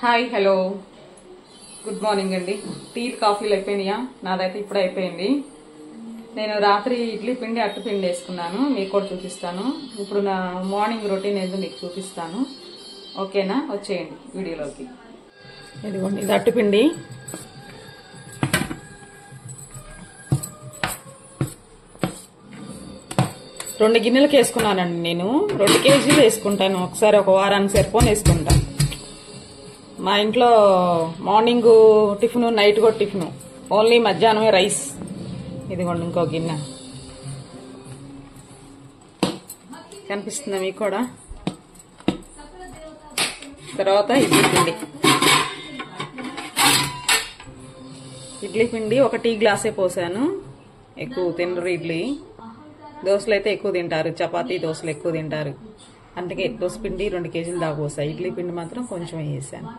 Hi hello good morning అండి. Tea కాఫీలు అయిపోయినాయా? నాదైతే ఇప్పుడే అయిపోయింది. నేను రాత్రి ఇడ్లీ పిండి అట్టు పిండి వేసుకున్నాను, మీకు కూడా చూపిస్తాను. ఇప్పుడు నా మార్నింగ్ రొటీన్ ఏదో మీకు చూపిస్తాను. ఓకేనా? వచ్చేయండి వీడియోలోకి. ఇదిగోండి, ఇది అట్టు పిండి. రెండు గిన్నెలకు వేసుకున్నానండి. నేను 2 కేజీలు వేసుకుంటాను ఒకసారి, ఒక వారానికి సరిపోని వేసుకుంటాను. మా ఇంట్లో మార్నింగ్ టిఫిన్, నైట్ కూడా టిఫిన్, ఓన్లీ మధ్యాహ్నమే రైస్. ఇదిగోండి ఇంకో గిన్నె కనిపిస్తుందా మీకు కూడా? తర్వాత ఇడ్లీ పిండి ఒక టీ గ్లాసే పోసాను. ఎక్కువ తినరు ఇడ్లీ, దోశలు అయితే ఎక్కువ తింటారు, చపాతీ దోశలు ఎక్కువ తింటారు. అందుకే దోశ పిండి 2 కేజీలు దాకా పోసా. ఇడ్లీ పిండి మాత్రం కొంచెం వేసాను.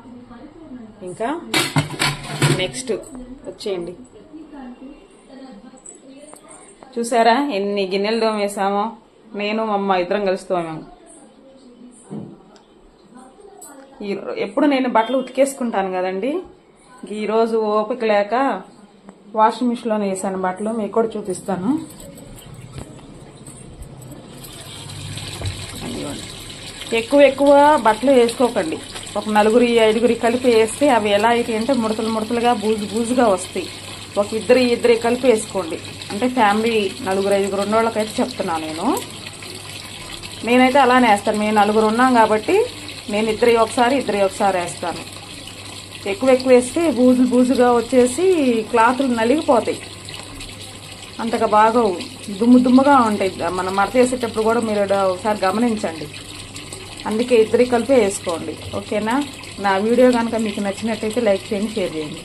ఇంకా నెక్స్ట్ వచ్చేయండి. చూసారా ఎన్ని గిన్నెలు తోమేసామో? నేను మా అమ్మ ఇద్దరం కలిసి తోమాము. ఎప్పుడు నేను బట్టలు ఉతికేసుకుంటాను కదండి, ఈరోజు ఓపిక లేక వాషింగ్ మిషన్లోనే వేసాను బట్టలు. మీకు కూడా చూపిస్తాను. ఎక్కువ బట్టలు వేసుకోకండి. ఒక 4, 5 కలిపి వేస్తే అవి ఎలా అయితే అంటే ముడతలుగా బూజుగా వస్తాయి. ఒక 2 కలిపి వేసుకోండి. అంటే ఫ్యామిలీ 4, 5 ఉన్నోళ్ళకైతే చెప్తున్నాను. నేనైతే అలానే వేస్తాను. మేము 4 ఉన్నాం కాబట్టి నేను 2 ఒకసారి వేస్తాను. ఎక్కువ వేస్తే బూజుగా వచ్చేసి క్లాతులు నలిగిపోతాయి, అంతగా బాగా దుమ్ముగా ఉంటాయి. మనం మడత వేసేటప్పుడు కూడా మీరు ఒకసారి గమనించండి. అందుకే 2 కలిపి వేసుకోండి. ఓకేనా? నా వీడియో కనుక మీకు నచ్చినట్టయితే లైక్ చేయండి, షేర్ చేయండి.